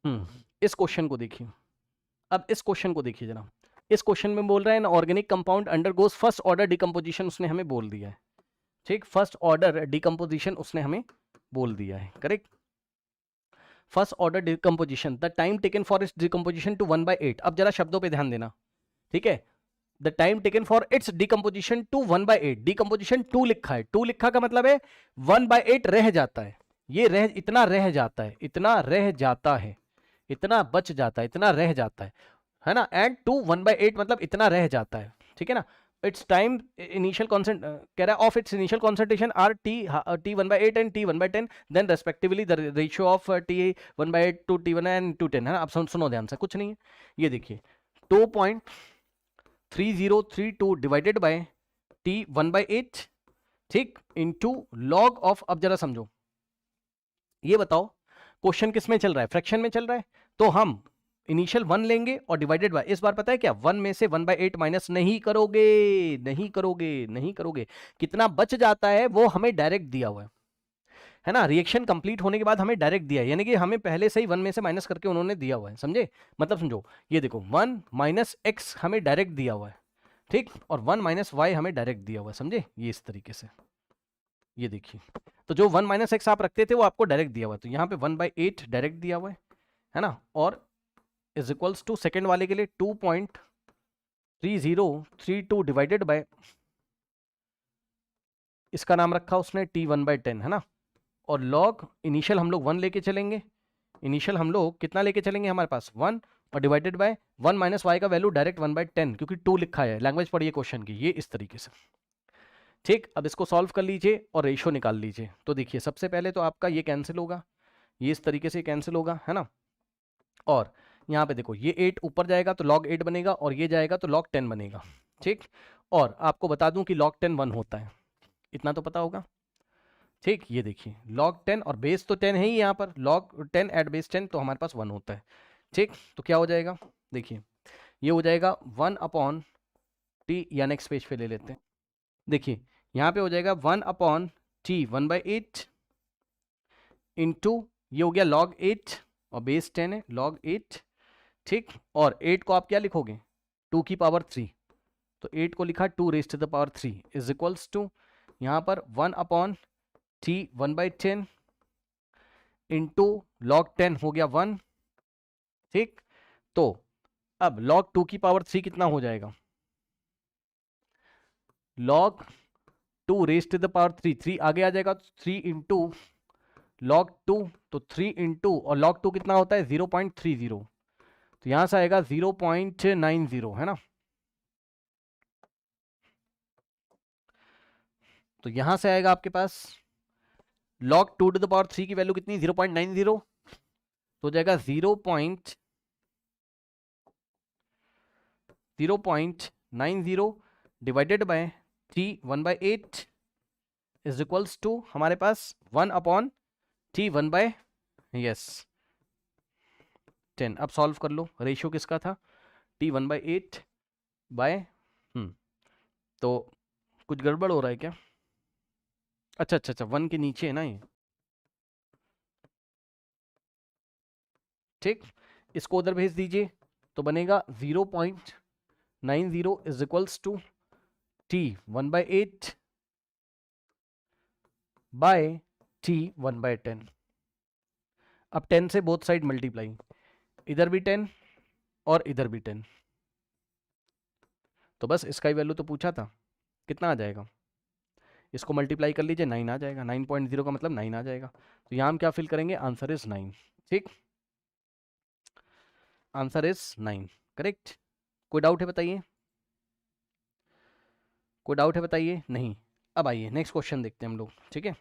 इस क्वेश्चन को देखिए। अब इस क्वेश्चन को देखिए जरा। इस क्वेश्चन में बोल रहा है, organic compound undergoes first order decomposition, उसने हमें बोल दिया है। ठीक, फर्स्ट ऑर्डर डिकम्पोजिशन उसने हमें बोल दिया है, correct. First order decomposition, the time taken for its decomposition to 1/8। अब जरा शब्दों पे ध्यान देना, ठीक है। The time taken for its decomposition to 1/8, decomposition 2 लिखा है, 2 लिखा का मतलब है 1/8 रह जाता है, ये रह, इतना रह जाता है, इतना रह जाता है, इतना बच जाता है, इतना रह जाता है ना। एंड टू 1/8 मतलब इतना रह जाता है, ठीक है ना। इट्स टाइम इनिशियल कॉन्सेंट कह रहा है of its initial concentration are T 1/8 and T 1/10, then respectively the ratio of T 1/8 to T 1 and to 10, है ना। अब सुनो ध्यान से, कुछ नहीं है, ये देखिए 2.3032 डिवाइडेड बाय टी 1/8, ठीक, इनटू लॉग ऑफ, अब जरा समझो, ये बताओ क्वेश्चन किस में चल रहा है, फ्रैक्शन में चल रहा है, तो हम इनिशियल 1 लेंगे और डिवाइडेड बाय, इस बार पता है क्या, 1 में से 1/8 माइनस नहीं करोगे, नहीं करोगे, नहीं करोगे, कितना बच जाता है वो हमें डायरेक्ट दिया हुआ है ना। रिएक्शन कंप्लीट होने के बाद हमें डायरेक्ट दिया है, यानी कि हमें पहले से ही 1 में से माइनस करके उन्होंने दिया हुआ है, समझे, मतलब समझो, ये देखो 1 माइनस एक्स हमें डायरेक्ट दिया हुआ है, ठीक, और 1 माइनस वाई हमें डायरेक्ट दिया हुआ है, समझे, ये इस तरीके से, ये देखिए, तो जो 1 माइनस एक्स आप रखते थे वो आपको डायरेक्ट दिया हुआ है, तो यहाँ पे 1/8 डायरेक्ट दिया हुआ है ना, और इज इक्वल्स टू सेकेंड वाले के लिए 2.3032 डिवाइडेड बाय, इसका नाम रखा उसने टी 1/10, है ना, और लॉग इनिशियल हम लोग 1 लेके चलेंगे, इनिशियल हम लोग कितना लेके चलेंगे, हमारे पास 1, और डिवाइडेड बाय 1 माइनस वाई का वैल्यू डायरेक्ट 1/10, क्योंकि 2 लिखा है, लैंग्वेज पढ़िए क्वेश्चन की, ये इस तरीके से, ठीक। अब इसको सॉल्व कर लीजिए और रेशियो निकाल लीजिए, तो देखिए सबसे पहले तो आपका ये कैंसिल होगा, ये इस तरीके से कैंसिल होगा, है ना, और यहाँ पे देखो ये 8 ऊपर जाएगा तो log 8 बनेगा, और ये जाएगा तो log 10 बनेगा, ठीक। और आपको बता दूं कि log 10 1 होता है, इतना तो पता होगा, ठीक। ये देखिए log 10, और बेस तो 10 है ही यहाँ पर, log 10 एट बेस 10, तो हमारे पास 1 होता है, ठीक। तो क्या हो जाएगा, देखिए ये हो जाएगा 1/t, या नेक्स्ट पेज पे ले लेते हैं, देखिए यहाँ पे हो जाएगा 1/t 1/8 इंटू, ये हो गया log 8, और बेस 10 है log 8, ठीक, और 8 को आप क्या लिखोगे, 2 की पावर 3, तो 8 को लिखा 2 raise to the power 3 is equals to, यहाँ पर 1/t 1/10 इंटू log 10 हो गया 1, ठीक। तो अब log 2 की पावर 3 कितना हो जाएगा, log 2 raise to the power 3, 3 आगे आ जाएगा, 3 इंटू log 2, तो 3 इंटू, और log 2 कितना होता है 0.30, तो यहां से आएगा 0.90, है ना, तो यहां से आएगा आपके पास log 2 टू द पावर 3 की वैल्यू कितनी, 0.90, तो हो जाएगा 0.90 divided by t 1/8 is equals to हमारे पास 1/t 1/, यस 10। अब सॉल्व कर लो, रेशियो किसका था, t 1/8 बाय, तो कुछ गड़बड़ हो रहा है क्या, अच्छा अच्छा अच्छा, 1 के नीचे है ना ये, ठीक, इसको उधर भेज दीजिए, तो बनेगा 0.90 is equals to t 1/8 by t 1/10। अब 10 से बोथ साइड मल्टीप्लाई, इधर भी 10 और इधर भी 10, तो बस इसका ही वैल्यू तो पूछा था, कितना आ जाएगा, इसको मल्टीप्लाई कर लीजिए, 9 आ जाएगा, 9.0 का मतलब 9 आ जाएगा, तो यहाँ हम क्या फिल करेंगे, आंसर इज 9, ठीक, आंसर इज 9, करेक्ट। कोई डाउट है बताइए, कोई डाउट है बताइए, नहीं। अब आइए नेक्स्ट क्वेश्चन देखते हैं हम लोग, ठीक है।